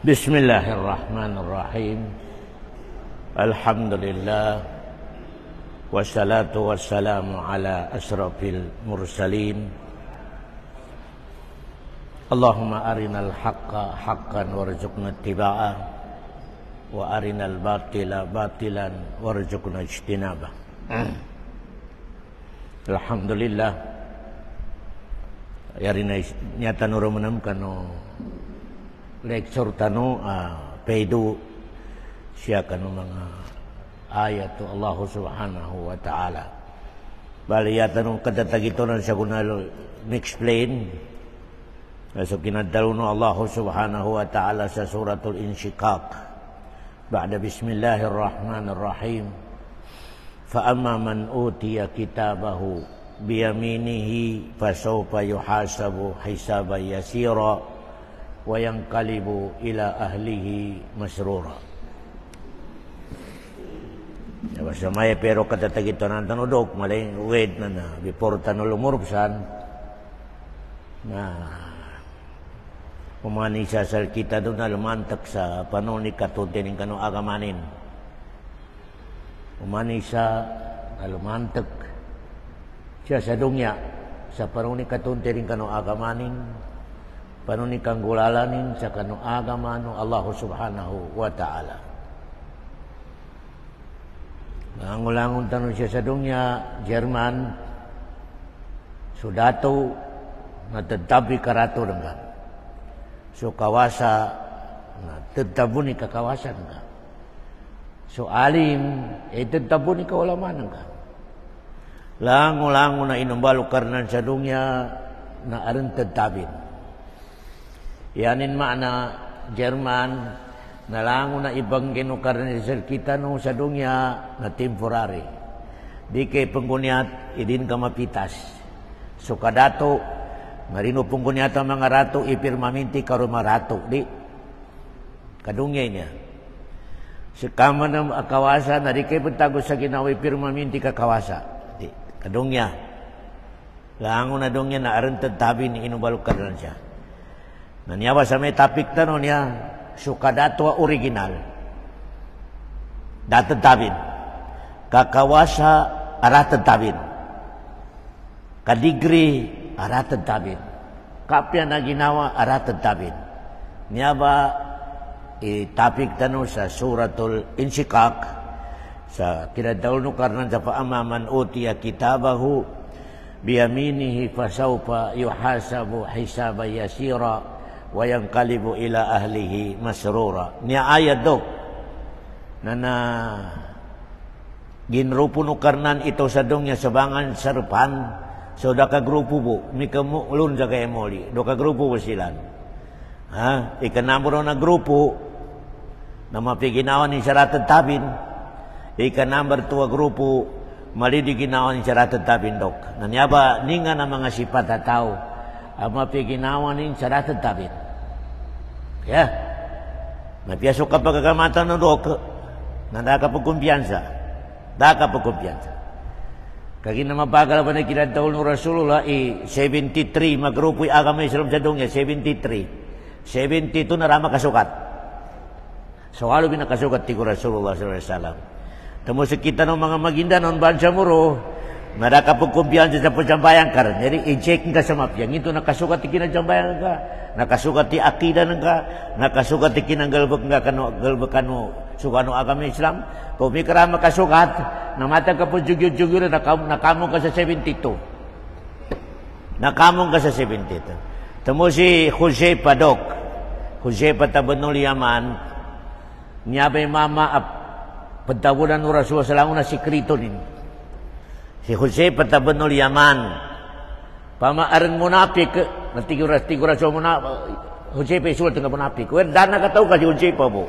Bismillahirrahmanirrahim. Alhamdulillah. Wassalatu wassalamu ala asrafil mursalin. Allahumma arinal haqqa haqqan warzuqna ittiba'ah wa arinal batila batilan warzuqna ijtinabah. Alhamdulillah. Yarina nyata nuru menemukan lecture tanu peidu siakan mga ayat Allah subhanahu wa ta'ala. Bali yatanu katatagitonan siya kunalo explain. So kinadaluno Allah subhanahu wa ta'ala sa suratul Insyiqaq. Ba'da bismillahirrahmanirrahim. Fa amma man utiya kitabahu biyaminihi fasawfa yuhasabu hisaban yasira wa yanqalibu ila ahlihi masrura. Ya basta may pero katatagito ng tanudok malay wait na before tanulumurupsan na umani sa kita doon na lumantak sa panoni katutin ng kano agamanin. Umani sa lumantak siya sa dunya sa panoni katutin ng kano agamanin. Panuni kang gulalanin sa kanu agamano Allah subhanahu wa ta'ala. Nangulangon tanong siya sa dunya, Jerman, sudato, natatabi karato nga. So kawasa, natatabu ni kakawasan nga. So alim, tatabo ni kaulaman nga. Langulangon na inumbalo karnan sa dunya, na arin tatabin. Yanin makna Jerman nalango na ibang ginukarnisal kita no sa dunya na temporary. Di kay pengguniat idin ka mapitas. So kadato marino pengguniat ang mga rato ipirmaminti karuma rato. Di kadungya niya. Si kama ng akawasa na di kay pentago sa ginawa ipirmaminti kakawasa. Di kadungya. Lango na dungya na aron tabi ni inubalukar na siya. Nanyawa sa may topic tano niya, sukadato original. Datatawin. Kakawasa aratatawin. Kadigri aratatawin. Kapya na ginawa aratatawin. Niyaba topic tano sa suratul Insyiqaq sa kinadaul nukarnan sa paamaman utiya kitabahu biyaminihi fasawfa yuhasabu hisaban yasira wa yanqalibu ila ahlihi masrura. Nia ayat dok na ginrupo no karnan ito sa dongnya sabangan sarpan so da ka grupo bu mikamu ulun sa kay moli do ka grupo silan ikanambro na grupo na mapiginawan ni syarat tabin ikanamber tua grupo mali di ginawan ni syarat tabin dok nanyaba ninga na mga sifat tao ama piginawan ni syarat tabin ya napiasok ka pagkakamatan ng dok na nakapagkumpiyansa kagi na mabagal pa na kinataul ng Rasulullah 73 magrupo'y agama Islam sa dungya 72 na rama kasukat so halo binakasukat tigo Rasulullah SAW tamo sa kita ng mga maginda ng bansa muro nakapagkumpiyansa sa pagsambayan ka jadi i-check ka sa mapyang ito nakasukat ti kinajambayan ka nakasukat ti akida ka nakasukat ti kinanggalbak nga galbakano sukano agama Islam kung may karama kasukat namata ka po jugyod-jugyod nakamong ka sa 72 tamo si Jose Padok Jose Patabanul Yaman niya ba'y mama pagtabunan ng Rasul sa langon na sikrito nin si Jose Patabanul Yaman pamaaring munapik natigura so muna Jose pa isulat ng munapik dana kataw ka si Jose pa po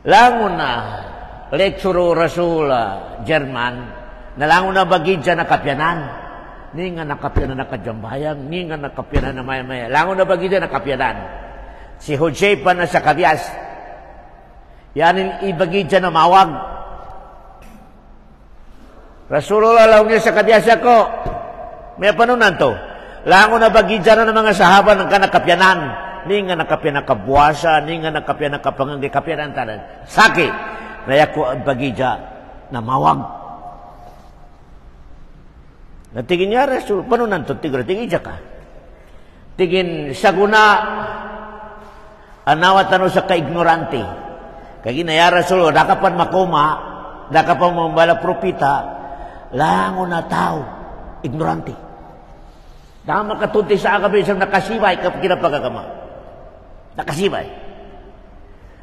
langon na lecture Rasul Jerman na langon na bagid siya nakapyanan ni nga nakapyanan nakajambayang ni nga nakapyanan na maya langon na bagid siya nakapyanan si Jose pa na sa kabyas yanin ibagid siya na mawag Rasulullah law niya sa kabyasa ko. May panunan to. Lango na bagidya na ng mga sahaba ng kanakapyanan. ninga nakapya nakabuasa, ninga nakapya nakapanganggi kapya antaran. Sakit. Nayaku bagija na mawag. Natigin niya Rasul, paano nanto tigre tigija ka? Tigin saguna anawatan sa kaignorante. Kagi na ya Rasul, dakapan makoma, dakapan membala propita, lango na tao, ignorante. Daka makatunti sa agabi isang nakasibay kapag kinapagagama. Nakasibay.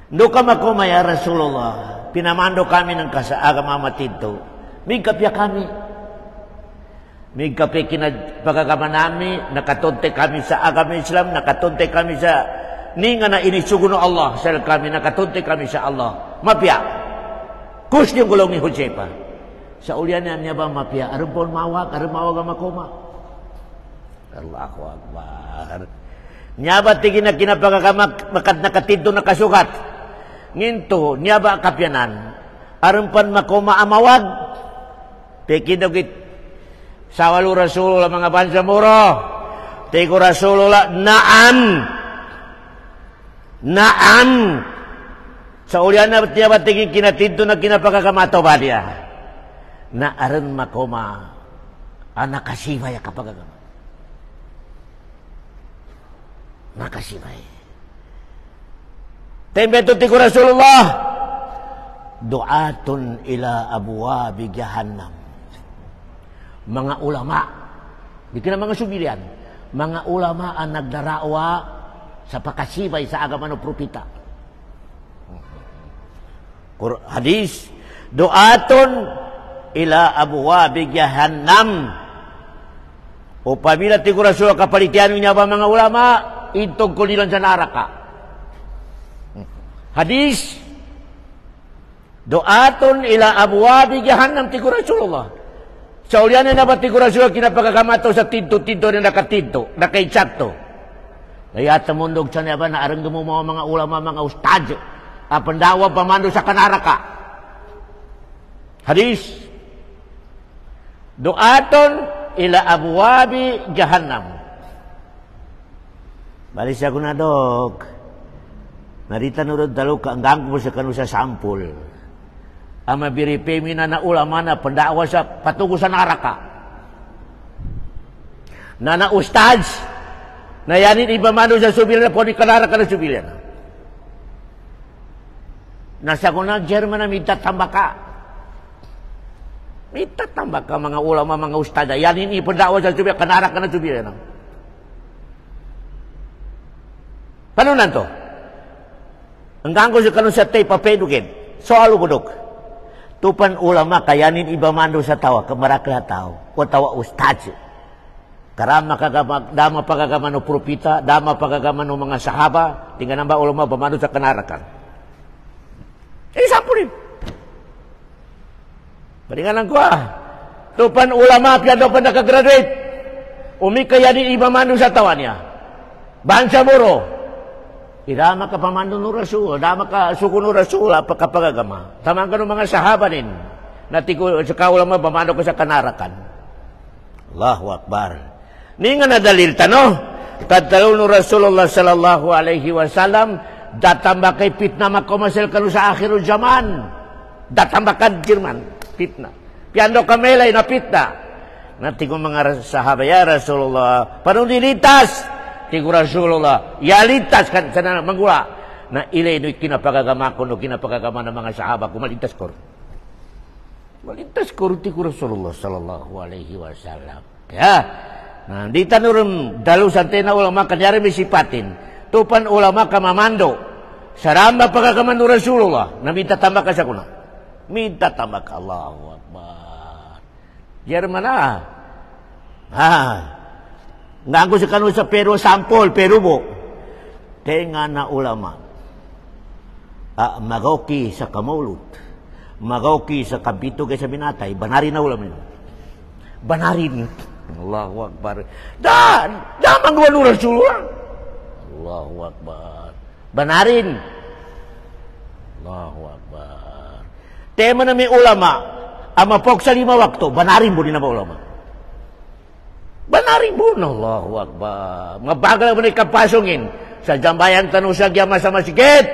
Ndo ka makoma ya Rasulullah, pinamando kami ng agama matidto. Migkapya kami. Migkapya kinapagagama namin, nakatunti kami sa agama Islam, nakatunti kami sa ninga na inisuguno Allah sa kami, nakatunti kami sa Allah. Mapya. Kus yung gulong ni Josepa. Sa ulianan niya ba mapya? Arumpon mawag ang makoma. Allahu Akbar. Niya ba tigin na kinapagagamak nakatidto na kasukat? Nginto, niya ba kapyanan? Arumpon makoma amawag? Pekinogit sawalu Rasulullah mga bansa muro. Tigo Rasulullah Naam. Sa ulianan niya ba tigin kinatidto na kinapagagamato ba niya? Na aron makoma anak kasibay kapagagama. Nakasibay. Tembeto tiku Rasulullah. Du'atun ila abwabi jahannam. Mga ulama. Di ka na mga subilian. Mga ulama ang nagdarawa sa pakasibay sa agama ng propita. Hadis. Du'atun ila abwabi jahannam. Upamila tiku Rasulullah kapalitian niya ba mga ulama? Itog ko nilang sa naraka. Hadis. Doaton ila abwabi jahannam tiku Rasulullah. Sa ulianan na ba tiku Rasulullah kinapagagamato sa tinto-tinto na nakatinto, nakaitsakto. Kaya sa mundog sa niya ba na arang gumawa mga ulama, mga ustad, apandawa pamando sa kanaraka. Hadis. Doaton ila abwabi jahannam. Balik siya ko na, Dok. Narita nurod dalo ka, hanggang ko sa kanu sa sampul. Ang mabiripemi na ulama na pandawa sa patugo sa naraka. Na ustads, na yanin iba mano sa subilan na po ni kanaraka na subilan. Nasa ko na, German na mitatamba ka. Mitatamba ka mga ulama, mga ustads. Yanin ipandawa sa subilan, kanaraka na subilan. Paano nanto? Hanggang ko sa kanong sa tape, papedugin. So, alubudok. Tupan ulama, kayanin iba mando sa tawa, kamarakla tao. O tawa ustadz. Karama dama pagagaman ng propita, dama pagagaman ng mga sahaba, tingnan ba ulama pamando sa kanarakan. Sampulin. Paringanan ko Tupan ulama, piyado pa nakagraduate. Kayanin iba mando sa tawa niya. Bansa muro. Idama ka pamando no Rasul, dama ka suko no Rasul, kapagagama. Tamang ka ng mga sahaba din. Natiko sa kaulama, pamando ko sa kanarakan. Allahu Akbar. Ni nga nadalil tano, kadtalo no Rasulullah sallallahu alaihi wasallam, datamba kay fitna makomasel kanu sa akhirul zaman. Datamba kan Jerman, fitna. Piando kamelay na fitna. Natiko mga sahaba, ya Rasulullah, paano dilitas? Tigo Rasulullah, yalitas kan sana manggula. Na ilay no kinapagagama ko no kinapagagama ng mga sahaba ko malintas ko. Malintas ko tigo Rasulullah sallallahu alaihi wasallam. Ya. Nah, di tanurum dalu santena ulama kanyari misipatin. Tupan ulama kamamando. Saramba pagagama no Rasulullah. Na minta tambah ka sa kuna. Minta tambah ka Allahu Akbar. Jerman Nganggo sa kanu sa Peru sampol, Peru mo. Tenga na ulama. Magauki sa kamulot. Magauki sa kabito kay sa binatay. Banarin na ulama yun. Banarin. Allahu Akbar. Damang wano Rasulullah. Allahu Akbar. Banarin. Allahu Akbar. Tema na may ulama. Amapok sa 5 wakto. Banarin mo din na ulama. Banarin mo. Allahu Akbar. Mabagal mo na ikapasungin. sa jambayan tanu sa gyama sa masjid.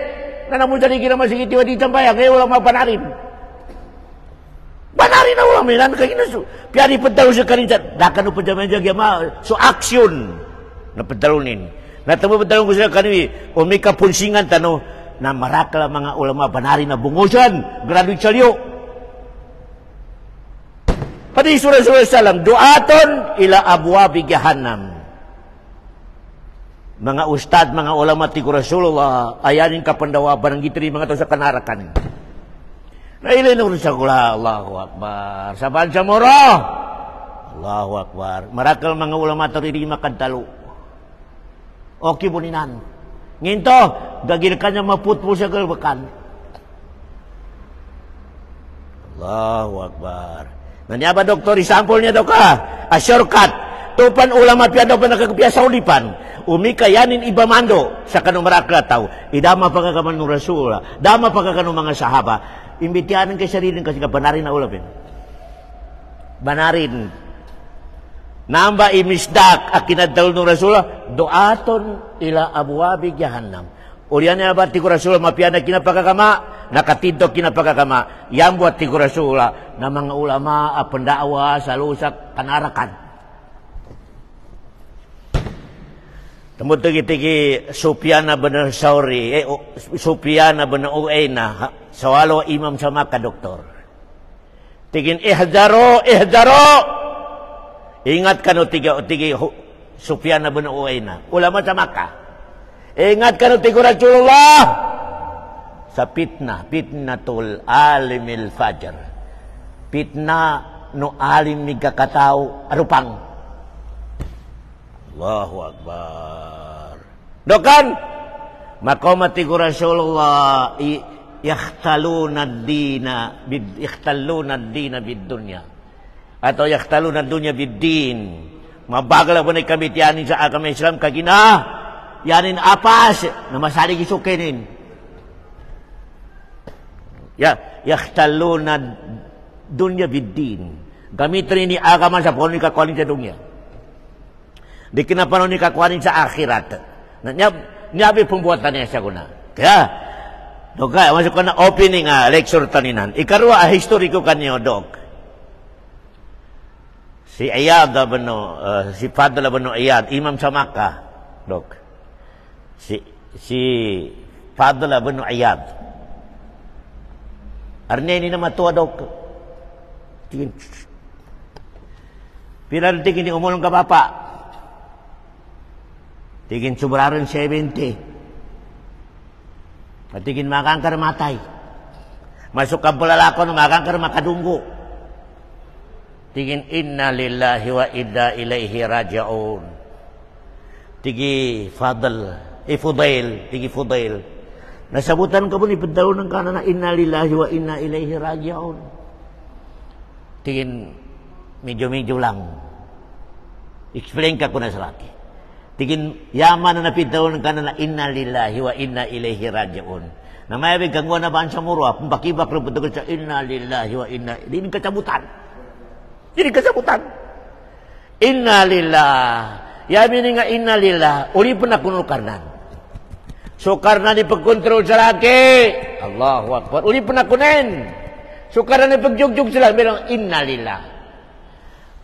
Nanamun jadi kira masjid tiwa di jambayan kay ulama banarin. Banarin na ulama nan kay ginasu. Piari pedalo sa kanin dakan upad jambayan gyama so action na pedalunin. Natamo pedalon ko sa kanin umika punsingan tanu na marakala mga ulama banarin na bungusan graduate salyo. Pati surah salam du'aton ila abwabi jahannam. Mga ustad, mga ulama ti Rasulullah, ayanin ka pandawaban ng gitri mga to sa kanarakan. Nailin ko sa kula, Allahu Akbar. Sa bansa moro, Allahu Akbar. Marakal mga ulama tariri makadalo. Okay buninan. Nginto, gagil ka niya maputpo sa kalbakan. Allahu Akbar. Nanya ba doktor, isampol niya daw ka? A shortcut. Tupan ulama piano pa nakagpiasa ulipan. Umikayanin ibamando sa kanong marakla tao. Idama pagkakaman ng Rasul. Dama pagkakanong mga sahaba. Imbitianin kay sarili kasi banarin na ulapin. Banarin. Namba imisdak akinadal ng Rasul. Doaton ila abwabi jahannam. Uriyan niya ba ti Rasul mapiana kinapagkakama. Nakatidok kinapagkakama. Yang buat ti Rasul na mga ulama pendawa sa lusak kanarakan. Tamo tigi Sufyan bin Sauri, Sufyan bin Uyainah, sawalo imam sama ka doktor. Tigin ihzaro. Ingat kanu tigi Sufyan bin Uyainah, ulama sa Makkah. Ingat kanu tigi Rasulullah sa fitnatul alimil fajr. Fitnah no alim mi kakatao arupang. Allahu Akbar. Dokan makomati ko Rasulullah yakhtaluna ad-dina bid dunya atau yakhtaluna ad-dunya bid-din. Mabagal ba ni kamitianin sa agama Islam kagina yanin apas na masali gisukinin. Yakhtaluna ad-dunya bid-din. Gamit rin ni agama sa poni kakuanin sa dunya. Di kinapanon ni kakuanin sa akhirat. Niyabi pembuatan niya siya kuna. Kaya, doka, masuk ka na opening lecture taninan. Ikarwa, history ko kanyo, dok. Si Iyad, si Fadl bin Iyad, imam sa Makkah, dok. Si Fadl bin Iyad. Arnya ini nama tua, dok. Tingin. Pilar tingin ni umulong ka bapak. Tigin subraran 70. Matigin makangkar matay. Masuk ka pulalakon makangkar makadunggo. Tigin inna lillahi wa inna ilaihi raji'un. Tigi Fudail. Nasabutan ka po ni pedalo ng kanan na inna lillahi wa inna ilaihi raji'un. Tigin medyo lang. Explain ka ko na sa laki. Tigin yaman na napitaw ng kanan na inna lillahi wa inna ilaihi raji'un. Na mayabig kang na baan sa muro, pambakibak rin putagal sa inna lillahi wa inna ilaihi kasabutan. Inna lillah. Yamin nga inna lillah. Uli pa na kuno karnan. So karnan ipagkontrol sa laki. Allahu Akbar. Uli pa na kunen. So karnan ipagjugjug sila. Bilang inna lillah.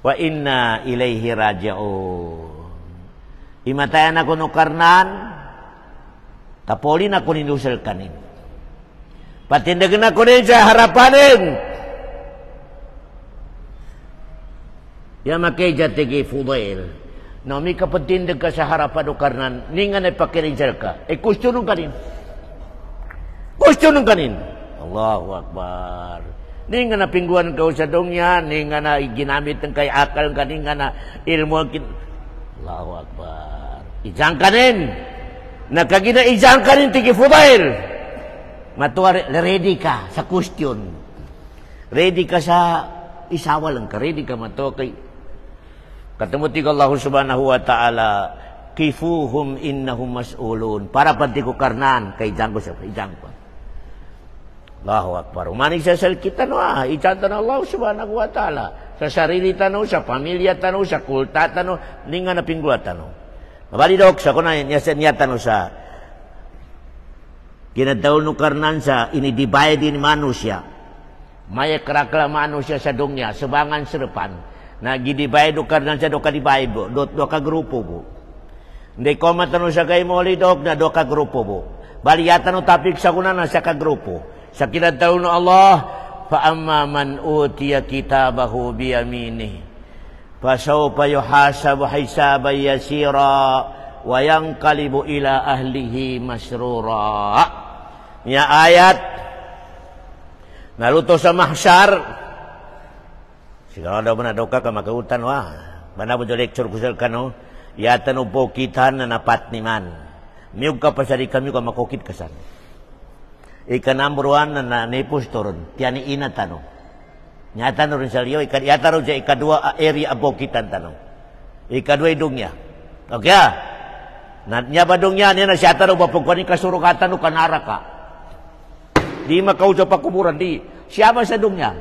Wa inna ilaihi raji'un. Imatayan ako no karnan, tapolin ako ninusal kanin. Patindagan ako rin sa harapanin. Yamakay tigi Fudail. Na may kapatindag ka sa harapan o karnan, ningan ay pakirinsal ka. Questionong kanin. Allahu Akbar. Ningan na pingguan ka sa dongya, ningan na ginamit ng kay akal ka, ningan na ilmo. Allahu Akbar. Ijangkanin. Nakagina ijangkanin tigi Fudail. Matuwa, ready ka sa question. Ready ka sa isawa lang ka. Ready ka matuwa kay katamuti ko Allah subhanahu wa ta'ala kifuhum innahum mas'ulun. Para pati ko karnan kay ijangko sa ijangko. Allahu Akbar. Umanig sa kita no ijanta na Allah subhanahu wa ta'ala. Sa sarili tano, sa pamilya tano, sa kulta tano, ninga na pinggula tano. Mabali dok, sa kuna niya tano sa Kinataon no karnansa ini dibayad din manusia. Maya kerakla manusia sa dunya sebangan serepan. Na gidibayad no karnansa do ka dibayad bo, do ka grupo bo. Hindi ko matano sa kay mo lidog na do ka grupo bo. Baliyatan no tapik sa kunan sa ka grupo. Sa kinataon no Allah, fa amma man utiya kitabahu bi yaminihi fasawfa yuhasabu hisaban yasira wa yanqalibu ila ahlihi masrura. Ya ayat naluto sa mahsyar siguro daw na daw ka makautan wa bana mo lecture kusal kano ya tanu po kitan na napat ni man miyog ka pasari kami ka makokit kasan ika number 1 na nepos toron tiani ina tano nyata no rin sa liyo yata ro ja ikadua area abo kitan tano ikadua idungnya okay na nya badungnya ni na siya taro bapagkuan kasurugatan no kanara ka di makau sa pakuburan di siapa sa dungnya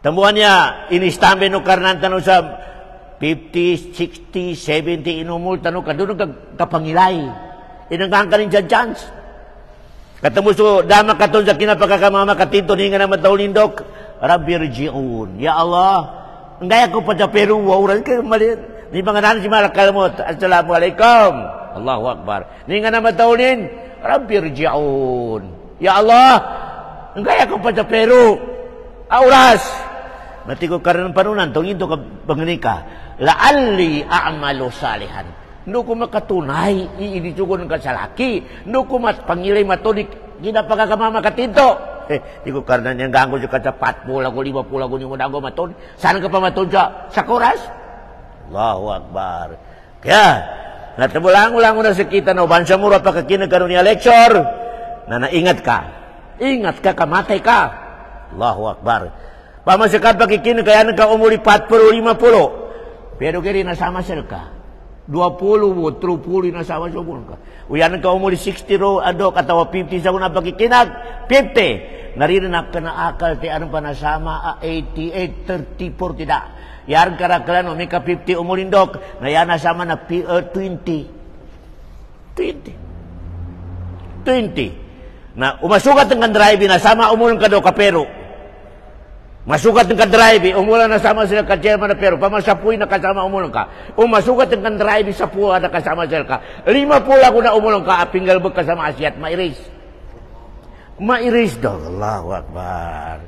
tambuhan niya inistambe no karnan tano sa 50, 60, 70 inumul tano kadun kapangilay inanggang ka rin dyan chance katamo so dama katon sa kinapakakamama katinto ni nga naman taulindok Rabbi rji'un ya Allah enggak ako pa sa Peru wauran kayo mali ni mga nanan si malakal mo assalamualaikum Allahu Akbar ni nga naman taulin Rabbi rji'un ya Allah, enggak ako pa sa Peru. Auras. Mati ko karon panunan tungin to ka bangenika. La'alli a'malu salihan. Ndo ko makatunay iidisugon ka sa laki. Ndo ko pangilay matudik ginapagakamama katinto. Di ko karon yang ganggo sa kacapat pula ko 50 ko ni mo dago maton. Saan ka pa maton sa kuras? Allahu Akbar. Kaya natabulang-ulang na sa kita no bansa mura pa kakinag karon niya lecture. Na ingat ka kamatay ka. Allahu Akbar. Pamasakan pakikin kaya ka umuli 40, 50. Pero kaya nasama sir ka. 20, 30 nasama sir ka. Uyan ka umuli 60 ro ado katawa 50 sa kuna pakikinag 50. Naririnak ka na akal ti anong panasama 88, 34 tidak. Yan karaklan o may ka 50 umulindok na yan nasama na 20. Na umasukat ng drive na sama umulong ka daw ka pero. Masukat ng drive umulan na sama sila ka chairman na pero pamasapuy na kasama umulong ka. Umasukat ng drive sa puwa na kasama sila ka. 50 ko na umulong ka apinggal mo kasama asyat mairis. Mairis daw Allahu Akbar.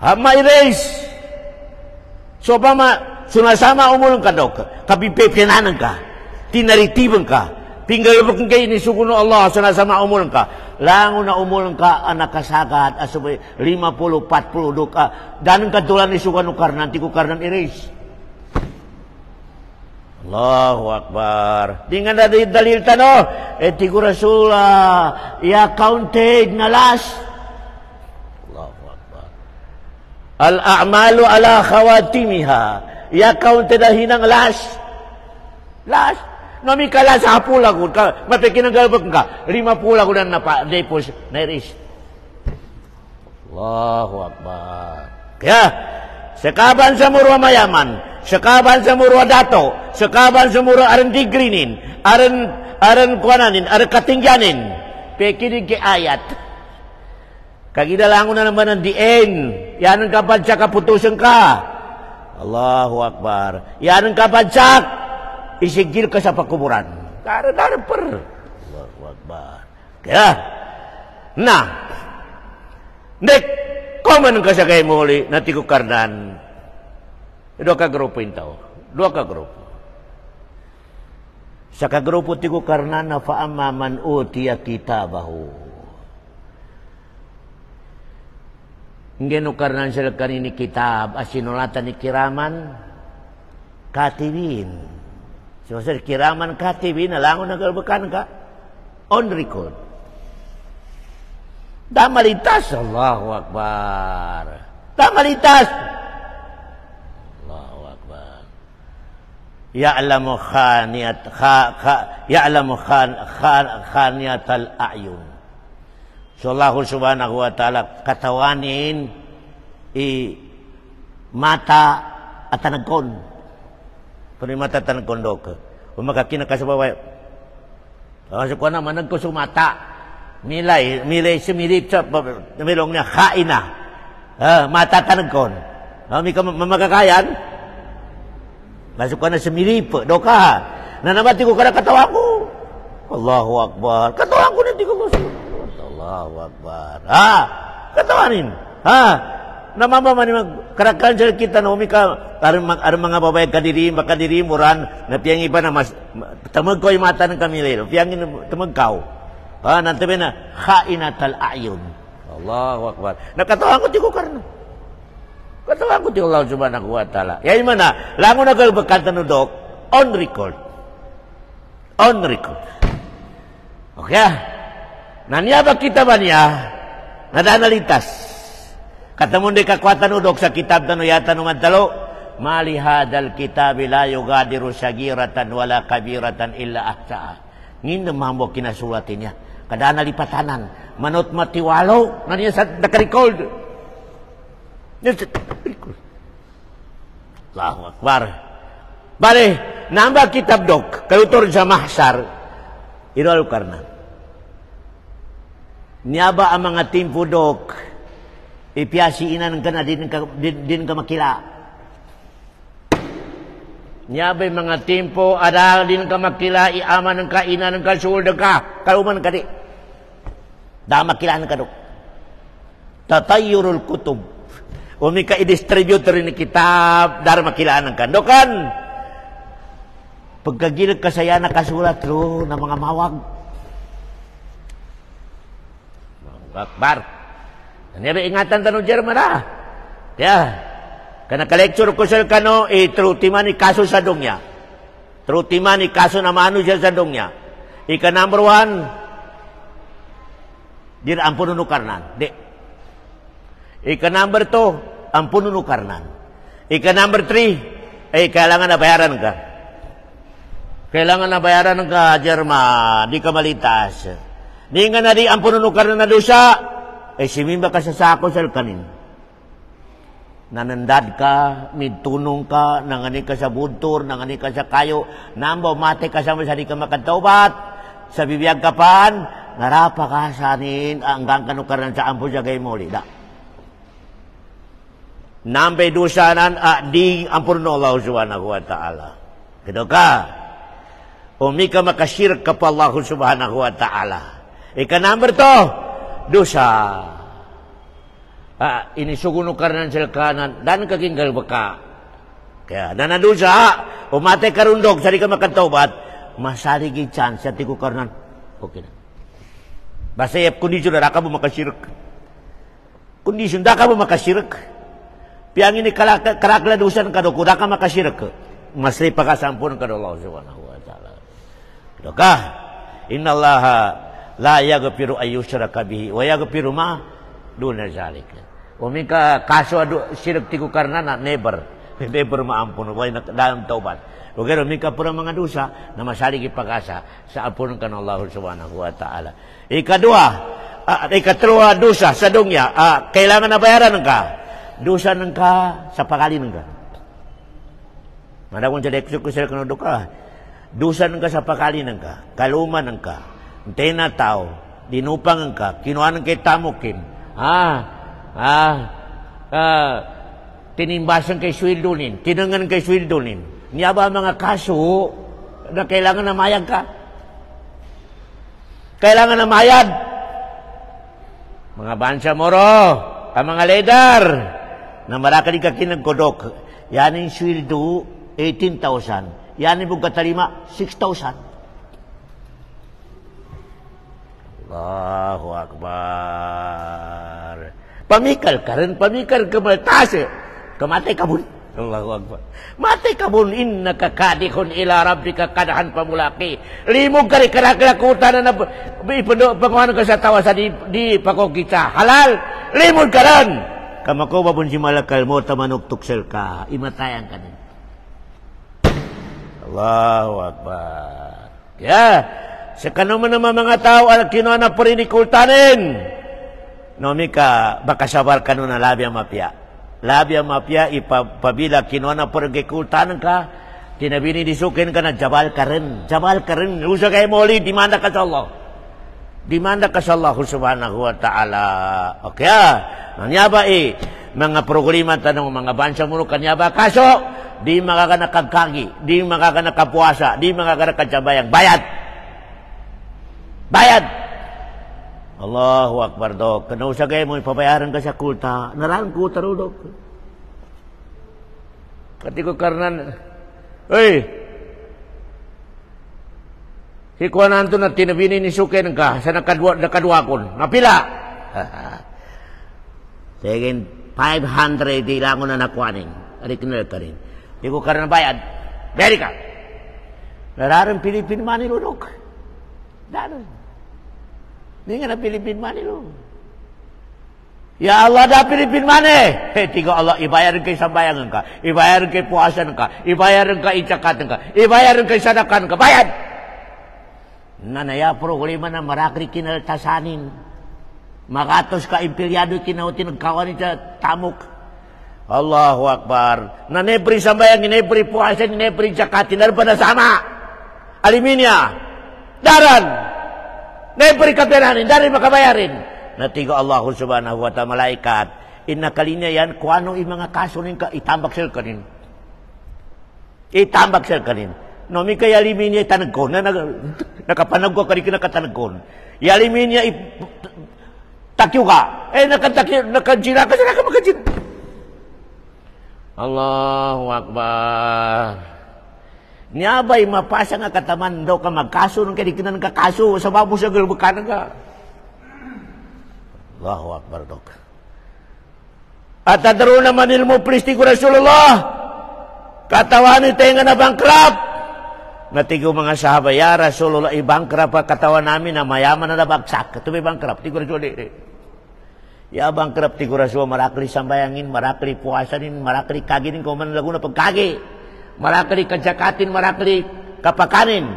Ha mairis. So sunasama umulong ka daw kapipepenanan ka. Tinaritiban ka. Pinggal mo kung kayo ni sukuno Allah sunasama umulong ka. Lango na umulong ka anak kasagat asubay 50, 40 do ka. Danon ka tulan ni sukano karnan ti ko karnan iris. Allahu Akbar. Di nga na dalil tano ti ko Rasulullah ya counted na last. Allahu Akbar. Al a'malu ala khawatimiha. Ya counted na hinang last. Nami kala sa hapula ko, mapikinanggalbag ka, 50 ko na napadepos na iris. Allahu Akbar. Kaya, sekaban sa murwa mayaman, sekaban sa murwa dato, sekaban sa murwa aran digrinin, aran kuananin, aran katingyanin, pekinig ki ayat. Kagidalango na naman ang dien, yan ang kapadsak kaputusan ka. Allahu Akbar. Yan ang kapadsak, isigil ka sa pakuburan. Dara per. Allahu Akbar. Kaya, nek, komen ka sa kayo muli, nati ko karnan. Dua ka grupo intaw. Dua ka grupo. Sa ka grupo ti ko karnan na faamma man utiya kitabahu. Ngeno karnan sila kanini kitab, asinulatan ni kiraman, katibin. So, sir, kiraman katibin, nalangon na galbakan ka. On record. Damalitas. Allahu Akbar. Damalitas. Allahu Akbar. Ya'lamu khaniyat al-a'yun. So, Allah subhanahu wa ta'ala katawanin mata at tanagkon. Mata tanagkon do ka. Umakakina ka sa baway. Kasi ko na manag ko sumata. milay semirip sa milong niya khaina. Matatanagkon. Mika mamagakayan. Masuk ka na semirip do ka. Nanamati ko kada katawa ko. Allahu Akbar. Katawa ko nanti ko. Allahu Akbar. Katawanin. Namama man karakan sa kita no mika aron mga babae kadiri muran na piyang iba na mas tamag ko yung mata ng kamilero piyang tamagkaw nantabi na khainatal a'yun. Allahu Akbar. Nakatawan ko ti ko karno katawan ko ti Allah subhanahu wa ta'ala yan man na lango na kayo bagkanta no dok on record okay nanya ba kita ba niya nadanalitas katamun di kakwatan udok sa kitab na yata numantalo, mali hadal kitab la yugadiru sagiratan wala kabiratan illa ahsa'a. Ngin namamo kinasulatin niya. Kada nalipatanan, manot matiwalo, na niya sa nakarecord. Allahu Akbar. Bale, namba kitab dok, kalutor sa mahsar, irol karna. Niya ba ang mga timpo dok, ipiasi inan ka na din ka makila. Nyabay mga timpo ada din ka makila iaman ng kainan ng kasulda ka kaluman ka di. Da makilaan ka do. Tatayurul kutub. Umi ka i-distributor ni kitab dar makilaan ka. Do kan. Pagkagilid ka saya nakasulat ro na mga mawag. Akbar. Nabi ingatan tanong Jerman ya kana ka-lecture ko sa kano trutimani kaso sa dongya trutimani kaso na manu siya sa dongya ika number 1 dir ampun nukarnan de ika number 2 ampun nukarnan ika number 3 kailangan na bayaran ka Jerman di kamalitas di nga na di ampun nukarnan na dosa simimba ka sa sako sa kanin. Nanandad ka, midtunong ka, nangani ka sa buntur, nangani ka sa kayo, nambaw mate ka sa di ka makataubat, sa bibiyag kapan, narapa ka sanin, hanggang kanukaran sa ampo sa gay muli. Nambay dusanan, di ampun no Allah subhanahu wa ta'ala. Kito ka, umi ka makasirk ka pa Allah subhanahu wa ta'ala. Ika number 2, dosa ini suguno karnan sel kanan dan kaginggal baka kaya dana dosa umate karundog sari ka makataubat masari gi chance ati ko karnan okay na basta yap kondisyon na ka mo makasirk kondisyon da ka mo makasirk piang ini karakla dosa ka do kuda ka makasirk masri pakasampun ka do Allah subhanahu wa ta'ala doka innallaha la yaghfiru ayyushraka bihi wa yaghfiru ma duna zalika. Umika kaso adu syirik tiku karena never maampun wa dalam taubat. Oke umika pura mga dosa na masaligi pagasa sa apun kan Allah subhanahu wa ta'ala. Ikatluwa dosa sa dunya kailangan na bayaran ka. Dosa nang ka sa pagalin ka. Madakon sa dekso sila kano doka. Dosa nang ka sa pagalin ka, kaluman nang ka. Tena tao, dinupang ka, kinuha ng kay tamukin. Tinimbasan kay swildunin, tinangan kay swildunin. Niya ba mga kaso na kailangan na mayag ka? Kailangan na mayad. Mga bansa moro, ang mga leader, na marakali ka kinagkodok. Yan yung swildo, 18,000. Yan yung katalima, 6,000. Allahu Akbar. Pamikal ka rin, pamikal ka maltase. Kamatay ka bun. Allahu Akbar. Matay ka bun, innaka kadihun ila rabbika kadahan pamulaki. Limog ka rin karaklakutan na panguhan ka sa tawa sa di pakokita. Halal, limog ka rin. Kamako babun si malakal mo, tamanok tuksel ka. Imatayan ka rin. Allahu Akbar. Sa kanuman naman mga tao, kinuha na parinikultanin. Nomi ka, baka sabar ka nun na labi ang mapya. Labi ang mapya, ipabila, kinuha na parinikultanin ka, tinabini disukin ka na, jabal ka rin. Jabal ka rin. Usa kayo muli, dimanda ka sa Allah. Di mana ka Allah subhanahu wa ta'ala. Okay Nanyaba mga programa tanong mga bansa mo kanyaba. Kaso, di makakanakagkagi, di makakanakapuasa, di makakanakadyabayang. Bayad! Bayad! Allahu Akbar, Dok. Kanausagay mo, ipabayaran ka sa kulta. Narang kulta ro, Dok. Katiko karnan, si kuanan to na tinabini ni Suken ka sa nakadwa kon. Napila. Sige 500 di lang na nakuanin. Ari kinel ka rin. Di ko karnan bayad. Beri ka. Nararam Pilipin Manilo, Dok. Daron. Di nga na Pilipin Manilo. Ya Allah dah Pilipin mana? Tiga Allah ibayaran kay sambayangan ka, ibayaran kay puasan ka, ibayaran kay icakatan ka, ibayaran kay sadakan ka, bayad. Nanaya problema na marakri kinaltasanin. Makatos ka impilyado kinautin kawan ita tamuk. Allahu Akbar. Na nebri sambayang, nebri puasan, nebri icakatin, dar pada sama. Aliminya. Daran. Nebri kapiranin, dari makabayarin. Natigo Allah subhanahu wa ta'ala malaikat. Inna kalinya yan, kung ano yung mga kaso rin ka, itambak sila kanin. Itambak sila kanin. No, may kaya limin niya itanagkon. Nakapanag ko kanin nakatanagkon. Yalimin niya takyo ka. Nakajira ka sila ka magkajira. Allahu Akbar. Niyabay mapasa nga kataman daw ka magkaso nung kanikinan ka kaso. Sa babo sa galbukanan ka. Allahu Akbar, Dok. At tadaro naman ilmo pristi ko Rasulullah. Katawan ito nga na bankrupt. Natigo mga sahabay, ya Rasulullah, i-bankrupt katawan namin na mayaman na nabagsak. Ito may bankrupt. Tigo Rasulullah. Ya bankrupt, tigo Rasulullah, marakli sambayangin, marakli puasanin, marakli kaginin, kung man lagu na pagkagi. Marakli kajakatin, marakli kapakanin.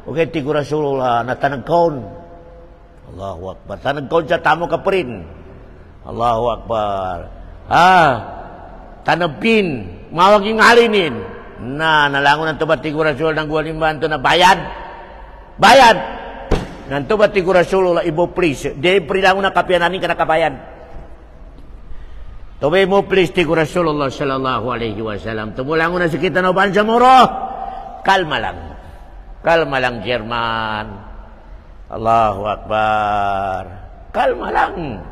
Okay, tigo Rasulullah, natanagkon. Allahu Akbar. Tanagkon siya, tamo ka pa rin. Allahu Akbar. Tanabin. Mawag yung halinin. Nalangon ng tubat tigo Rasul ng guwalimban to na bayad. Bayad. Ng tubat tigo Rasul, ibo please. Di prilangon na kapiananin ka nakabayad. Tubay mo please tigo Rasulullah sallallahu alaihi wasallam. Tumulangon na si kita na bansa moro. Kalma lang. Kalma lang, Jerman. Allahu Akbar. Kalma lang.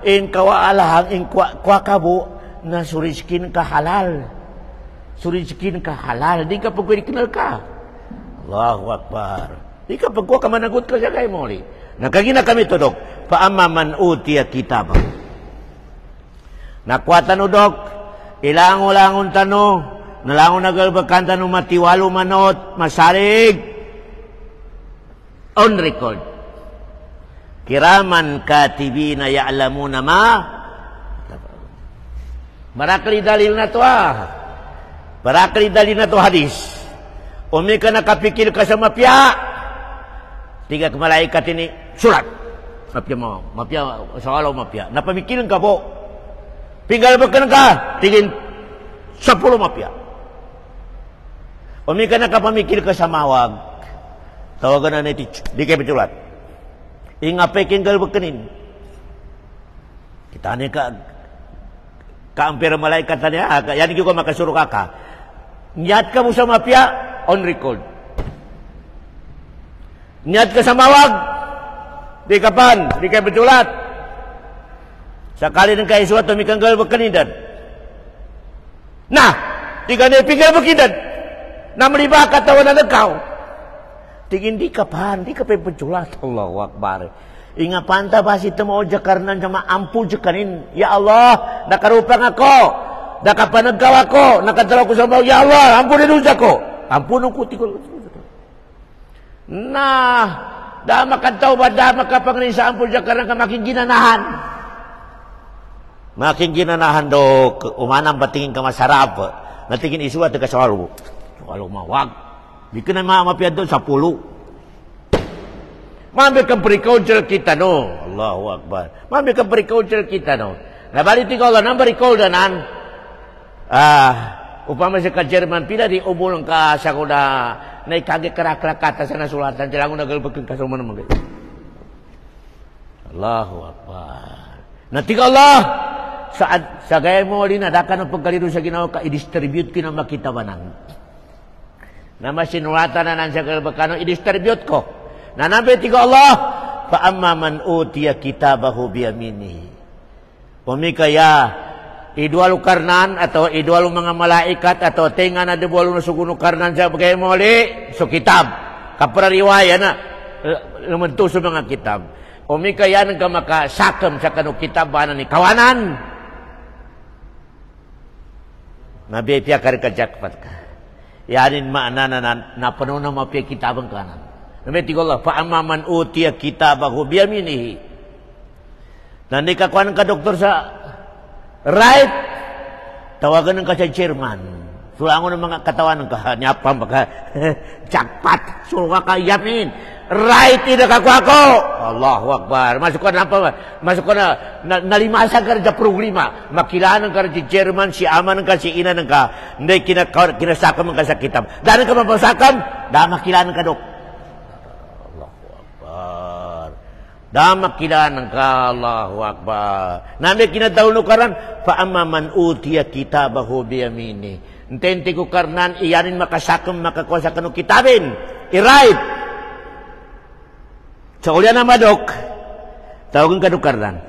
In kawaalahang, in kwa kabo, na suriskin ka halal. Suriskin ka halal. Di ka pagwede kinal ka. Allahu Akbar. Di ka pagkuha ka managot ka siya kay Moli. Nakagina kami to, Dok. Paama man utiya kitabang. Nakuha tano, Dok. Ilango-langon tano. Nalangon nagalbakan tano matiwalo manot. Masarig. On record. Kiraman katibina ya'lamuna ma. Barakali dalil na to Barakali dalil na to hadis. Umi ka nakapikil ka sa mapya. Tiga malaikat ini surat. Mapya mo. Mapya, sa alaw mapya. Napamikilan ka po. Pinggal ba ka tingin 10 mapya. Umi ka nakapamikil ka sa mawag. Tawagan na niti, di kayo pitulat. Ingapay kinggal bakanin. Kita ni kaampira malaikat niya, yan ko makasuro ka. Nyat ka mo sa mapya, on record. Nyat ka sa mawag, di kapan, di kayo pitulat. Sakali ng kayo suwat, tumikanggal bakanin dan. Nah, di ka na ipinggal bakanin. Namliba katawan na nagkaw. Tingin di ka penculat. Allahu Akbar. Inga panta basi temo jakarnan sama ampun jakanin. Ya Allah, nakarupang ako. Nakapanagkaw ako. Nakadalaw ko sa mga. Ya Allah, ampunin dosa ko. Ampunin ko. Nah, dah makantaw ba, dah makapangrin sa ampun jakarnan ka makin ginanahan. Makin ginanahan, Dok. Umanang batingin ka masarap. Natingin isuat ka sa walo. Walo mawag. Bikin na mapiad doon 10. Mambil ka pre-culture kita no. Allahu Akbar. Mambil ka pre-culture kita no. Nabaliti ko Allah, nang pre-culture nan. upama sa ka Jerman pila di umulong ka sa kuda nay kage kerak-kerak kata sana sulatan jalangun nagalbekeun ka suman mangga. Allahu Akbar. Nanti Allah saat sagaya mo linadakan ang pagkalido sa Ginoo ka i-distribute kina makitabanan. Nama sinulatan na nan sa kalbakano i-distribute ko. Nanabi tiga Allah fa amma man utiya kitabahu biyaminihi. Pumikaya idwalu karnan atau idwalu mga malaikat atau tenga na debwalu na suguno karnan sa bagay moli so kitab kapra riwaya na lumentu sa mga kitab umikaya nang ka makasakam sa kanu kitab banan ni kawanan nabi pia kar kajakpat ka yanin makna na penuh na mapia kitabang kanan nabi tiga Allah fa amma man utiya kitabahu biyaminihi nanti kakuan ka doktor sa right, tawagan ng ka sa chairman. Sulangon ng mga katawan ng ka, nyapang baka, jakpat, sulwa ka yamin. Right, ina kakuha ko. Allahu Akbar. Masuk ka na pa, masuk ka na, nalimasa ka sa problema. Makilaan ka si chairman, si aman ng ka, si ina ng ka. Hindi kinasakam ng ka sa kitab. Dahil ka mapasakam, dahil makilaan ka dok. Damak kilanan ka Allahu Akbar. Nami kinataw no karan fa amma man utiya kitabahu biyamini. Intenti ko karnan iyanin makasakam makakuha kanu kitabin. I-right. Sa ulya na madok. Tawagan kanu karnan.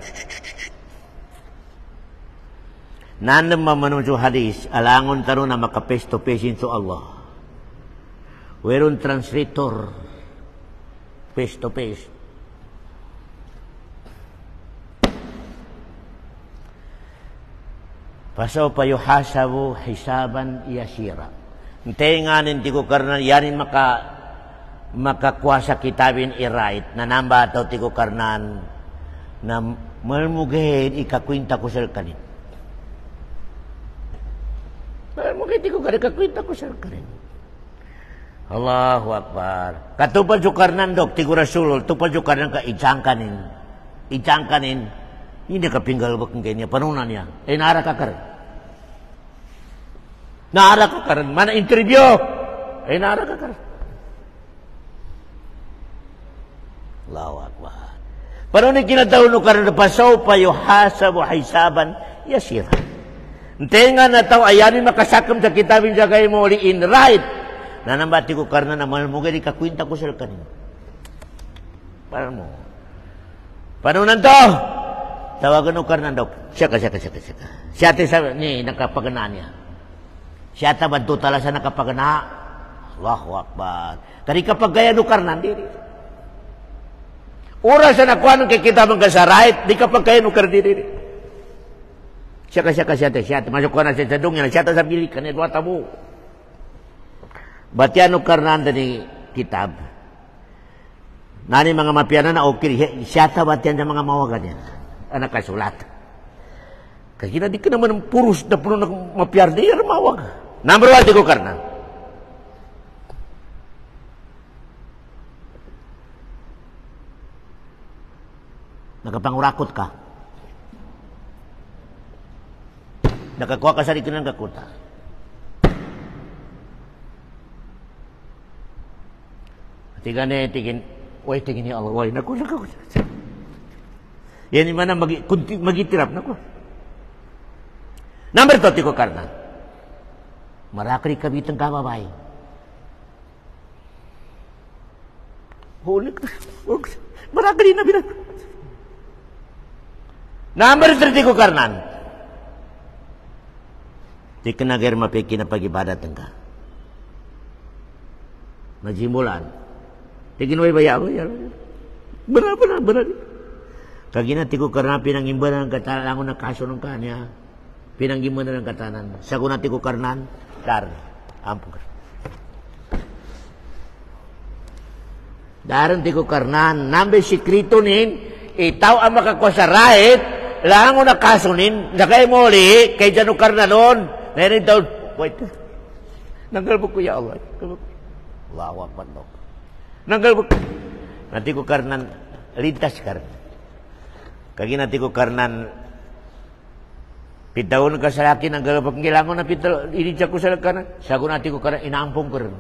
Nanam mamanunso hadis alangon taro na maka-face to face into Allah. Weron translator face to face. Pasaw pa yuhasabu hisaban yasira. Tenganin ti ko karna yanin makakuasa kitabin i-right na namba ataw ti ko karnan na malmugahin ikakwinta ko sir kanin. Malmugahin ti ko karna ikakwinta ko sir kanin. Allahu Akbar. Katupad yung karnan dok ti ko rasulul tupad yung karnan ka ijangkanin hindi ka pinggal bakang kanya panunan niya. Nara ka karan. Nara ka karan. Mana interview? Nara ka karan. Allahu Akbar. Panunan kinataon no karan na pasaw pa yuhasabu hisaban yasira. Tenga na tao ayanin makasakam sa kitabin sa kayo mo in right. Nanambati ko karna na malmugay di kakwinta ko sila kanin. Paano mo? Panunan to? Tawagan ko karna dok. Siya. Siya sabi ni nakapaganaan niya. Siya bantu tala sa nakapagana. Allahu Akbar. Kani kapag gaya no karna diri. Oras na nakuha ng kikita mong kasarait, di kapag gaya no karna diri. Siya. Masuk ko na siya sa dungyan. Siya sa bilikan. Ito tabu. Batian no karna dari kitab. Nani mga mapianan na okay. Siya batian sa mga mawagan niya. Anak kasulat. Kaya di ka naman purus na puno na mapiar di yan mawag. Number 1 di ko karna. Nakapangurakot ka. Nakakuha ka sa rikin ng kakuta. Tingin ni Allah. Why, naku. Yan yung mana magitirap na ko. Number 2, tiko karna. Marakri kabitang kababay. Huli ka. Marakri na bilang. Number 3, tiko karnan. Di ka nagir mapiki na pag-ibadat ka. Majimulan. Tigin mo ibayaw. Benar. Kagina tiku karena pinangimbanan ng katalangon na kaso ng kanya. Pinangimbanan ng katanan. Saguna tiku karnan. Dar. Ampun. Daran tiku karnan. Nambe sikrito nin. Itaw ang makakuasa right. Langon na kaso nin. Nakay muli. Kay Jano karnanon. Ngayon daw. Wait. Nanggalbog ko ya Allah. Lawak pandok. Nanggalbog. Nanti ko karnan. Lintas karnan. Kagi nanti ko karnan Pitahun ka sa laki ng galapag ngilangon na pital ini ko sa kana sagun ati ko kana inampong karon.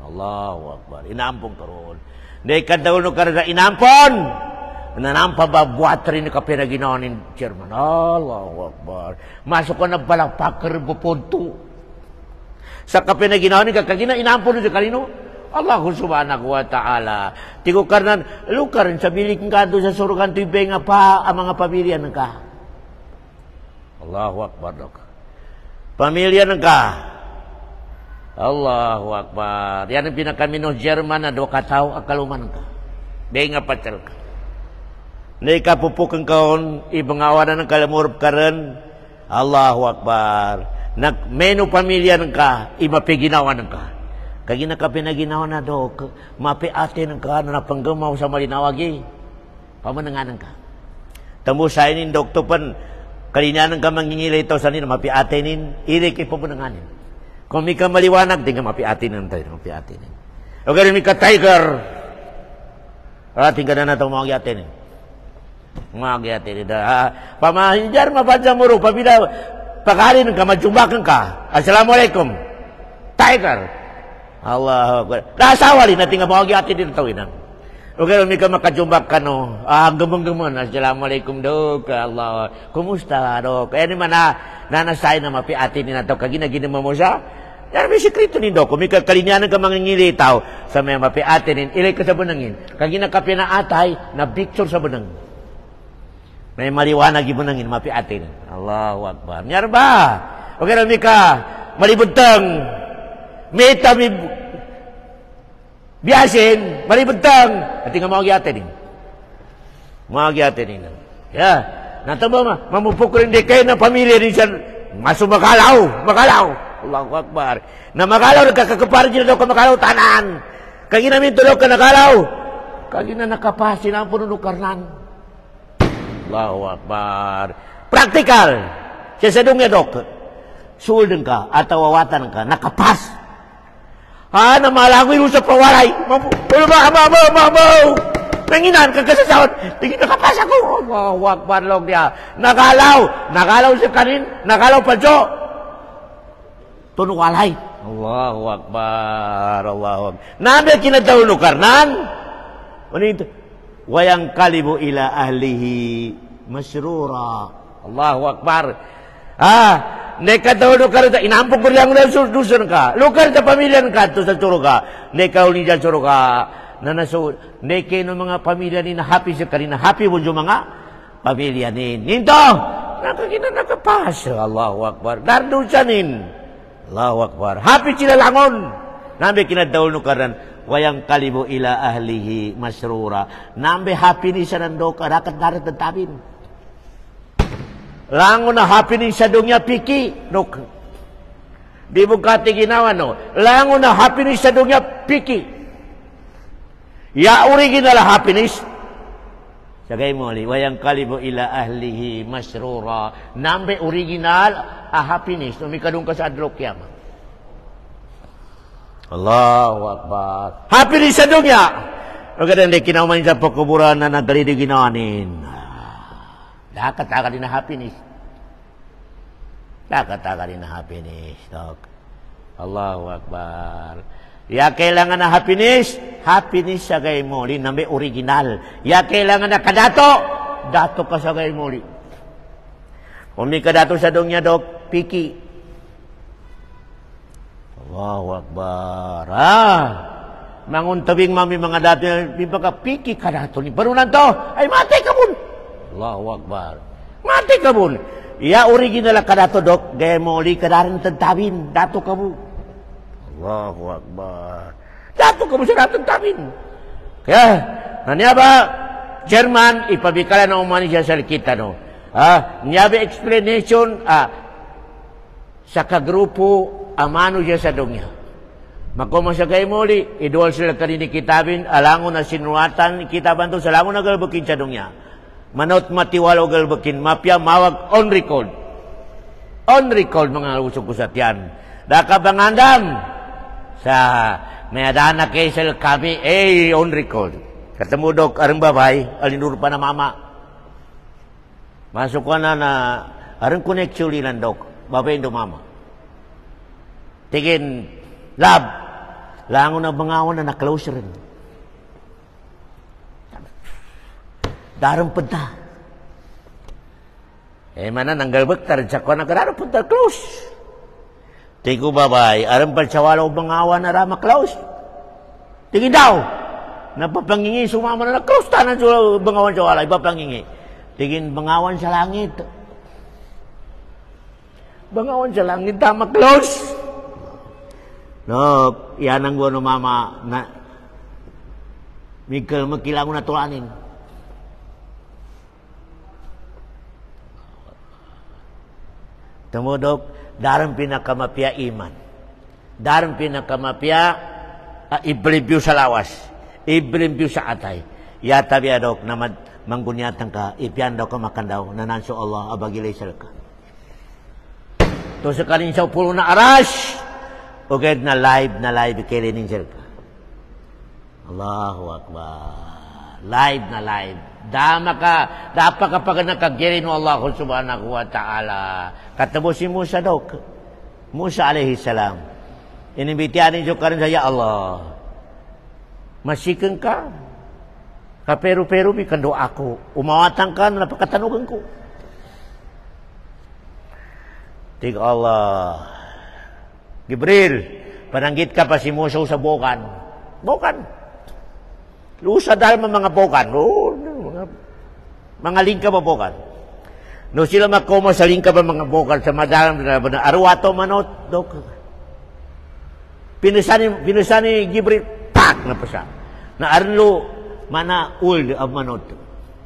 Allahu Akbar, inampong karon. Dai kadawon ka na inampon. Nanampa ba buat rin ka pinaginawa ni chairman. Allahu Akbar. Masuk ko na balakpakar bupunto. Sa ka pinaginawa ni kakagina inampon ni kanino? Allah subhanahu wa ta'ala. Tigo karnan lukar sa bilik ka do sa surugan tuibay nga pa ang mga pamilya ng ka. Allahu Akbar. Pamilya ng ka. Allahu Akbar. Yan ang pinakaminos Jerman na do kataw akaluman ka. Day nga pacal ka. Nay kapupukan kaon ibang awanan ng kalamurap ka rin. Allahu Akbar. Menu pamilya ng ka, imapiginawa ng ka. Kagina ka pinaginawa na do, mapiate ng ka na napanggamaw sa malinawagi. Pamananganan ka. Tamo sa inin doktor pan, kalinyanan ka mangingilay ito sa nila, mapiatenin, ili kay pamananganin. Kung may ka maliwanag, di ka mapiatenin tayo, mapiatenin. O ganun may ka tiger, rating ka na itong mga giatenin. Mga giatenin. Pamahinjar, mabansa mo ro, pabila, pagkarin ka, madjumbakan ka. Assalamualaikum. Tiger. Allah Akbar. Nasawa rin natin nga mga giatenin tawinan. O ganun may ka makajumbak ka no. Gamang-gamang. Assalamualaikum dok. Allah. Kumusta dok? Kaya naman nanasay na mapiatenin na ito. Kagina-gina mo siya. Yan may sekreto ni dok. Kung may kalinyanan ka mangingilitaw sa may mapiatenin, ilay ka sa bunangin. Kagina ka pinaatay na picture sa bunang. May maliwanag yung bunangin, mapiatenin. Allahu Akbar. Nyar ba? O ganun may ka malibutang. Meta may biyasin, maributang. At nga mga giatenin. Mga giatenin. Ya. Natama mamupok rin di kayo ng pamilya rin siya. Maso makalaw. Allahu Akbar. Na makalaw, nagkakapar dyan daw ka makalaw, tanan. Kagina minto daw ka nakalaw. Kagina nakapasin ang pununukarnan. Allahu Akbar. Practical. Siya sa dungya dok. Sulden ka, at awawatan ka, nakapas. Na malagoy mo sa pawaray. Mamaw. Nanginan ka kasasawad. Tingin nakapas ako. Allahu Akbar log dia. Nakalaw si kanin. Nakalaw pa jo. Tunukalay. Allahu Akbar. Nabi kinadaw no karnan. Ano ito? Wayang kalibo ila ahlihi masrura. Allahu Akbar. Neka daw no karita inampok ko lang na dusun ka. Lugar ta pamilya ka to sa suruga. Neka uli dyan suruga. Nanaso neke no mga pamilya ni na happy sa kanina. Happy mo yung mga pamilya ni. Ninto! Nakakina nakapas. Allahu Akbar. Dardo siyanin. Allahu Akbar. Happy sila langon. Nabi kinadaw no karan. Wayang kalibo ila ahlihi masrura. Nabi happy ni siya nando ka. Rakat darat ng tabin. Lango na happening sa dunya piki. Dok. Di mo kati ginawa no. Lango na happiness sa dunya piki. Ya original happiness. Sagay mo ali. Wayang kalibo ila ahlihi masrura. Nambe original happiness. Numikadung ka sa adlok yaman. Allahu Akbar. Happiness sa dunya. Magandang di kinauman sa pagkuburan na nagali di ginawanin. Nakataka din na happiness. Nakataka din na happiness. Allahu Akbar. Ya kailangan na happiness. Happiness sa gay mo. Nambe original. Ya kailangan na kadato. Dato ka sa gay mo. Kung may kadato sa dunya dok, piki. Allahu Akbar. Manguntabing mami mga dato. Di ba ka piki kadato ni barunan to? Ay mati ka mo. Allahu Akbar. Mati ka mo. Ya original ka dato dok. Gaya mo ulit ka darin tagtawin. Dato ka mo. Allahu Akbar. Dato ka mo sa dato tagtawin. Kaya, nanya ba, Chairman, ipabikala na umani siya sa kita no. Niya ba explanation sa kagrupo amano siya sa dunya. Makumasagay mo ulit. Idol sila kanini kitabin. Alangon na sinuatan kitaban to. Salangon na galbukin sa dunya. Manot matiwalo galbakin, mapya mawag on record. On record mga usok kusatyan. Daka bangandam sa may adana kaysal kami, on record. Ketemu dok arang babay, alindur pa na mama. Masuk ko na Aron koneksyon lilan dok. Babayin do mama. Tigin, lab. Langon na bangawan na na-close rin. Darang punta. Mana nanggal bektar. Sakwa na kararo punta close. Tigo babay. Aram palsawala o bangawan na rama close. Tigin daw. Napapangingi sumama na close. Tanan sa bangawan sawala. Ipapangingi. Tigin bangawan sa langit. Bangawan sa langit. Tama close. No, yan ang buwan mama na Miguel magkilang na tulanin. Tumudok, darang pinakamapya iman. Darang pinakamapya iblimpyo sa lawas. Iblimpyo sa atay. Yata biadok na manggunyatan ka, ipyan daw ka makandaw, nananso Allah abagilay sal ka. To sa kanin sa pulo na aras, okay na live kilinin sila ka. Allahu Akbar. Live na live. Dapat kapag nakagirin mo Allah subhanahu wa ta'ala. Katabo si Musa daw. Musa alaihi salam. Inimbitianin siya karin sa ya Allah. Masikan ka. Kaperu-peru bikan doa ako. Umawatan ka na napakatanugan ko. Tiga Allah. Gibril, pananggit ka pa si Musa sa bokan. Bokan. Lusa dahil mga bokan. Mga lingka pa bokan. No sila makoma sa lingka pa mga bokan sa madalam na arwato manot. Pinusani Gibril, pak na pa siya. Na arlo, mana uld of manot.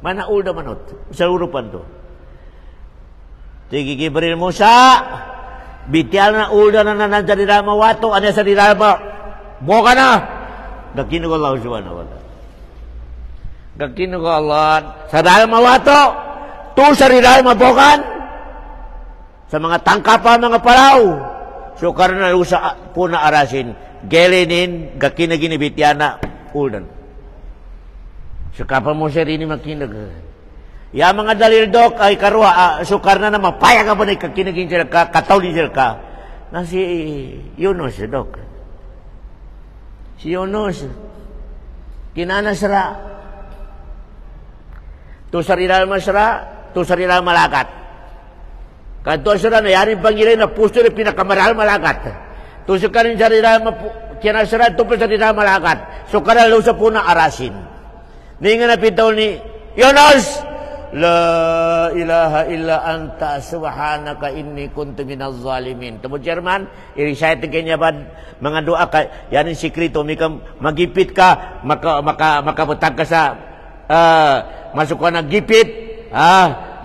Mana uld of manot. Sa urupan to. Tigi Gibril Musa, bitial na ulda na nandiyan nila mawato, ano sa nila boka na. Gagkino ko Allah subhanahu wa ta'ala. Gagkino ko Allah. Sa nila mawato, to sa nila mabokan. Sa mga tangkapa, mga palaw. So karena usa po na arasin, gelinin, gagkina ginibitian na uldan. So kapa mo siya rin makinag. Ya mga dalil dok ay karwa sukar na mapaya ka ba na kakinagin sila ka katawlin sila ka na si Yunus dok. Si Yunus kinanasra to sarira masra to sarira malakat. Kadto sira na yari pangilay na pusto ni pinakamaral malakat. To sukarin sarira kinasra to sarira malakat. Sukara lo sa puna arasin. Ninga na pitaw ni Yunus La ilaha illa anta subhanaka inni kuntu minaz zalimin. Temu Jerman, i-recite kanya ba mga doa ka, yan ang sikrito, magipit ka, makabutag ka sa masuk ka na gipit,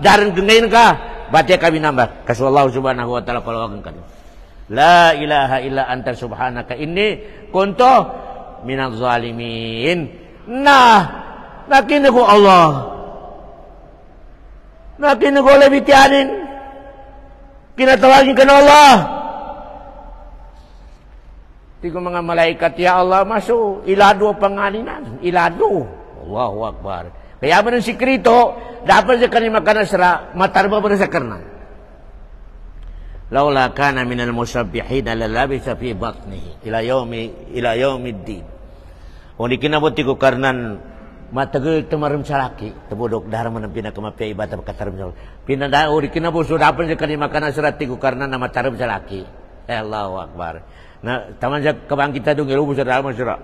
daran ngayon ka, baca kami nambah. Kasu Allah subhanahu wa ta'ala palawakan ka. La ilaha illa anta subhanaka inni kuntu minaz zalimin. Nah, nakin ko Allah. Na kinagolay bitianin. Kinatawagin ka na Allah. Tigo mga malaikat, ya Allah, maso, ilado ang panganinan. Ilado. Allahu Akbar. Kaya mo ng sikrito, dapat sa kanima kanasra, matarba mo na sa karnan. Laula kana minal musabbihin lalabisa fi batnihi ila yaumid din. Kung di kinabuti ko karnan, matagal tumaram sa laki, tabudok daharaman ng pinakamapya ibadah kataram sa laki. Pinadao, di kinabuso, dapat sa kanima kanasrati ko karnan na mataram sa laki. Allahu Akbar. Na, taman sa kabang kita doon, ilubos sa daharaman sira.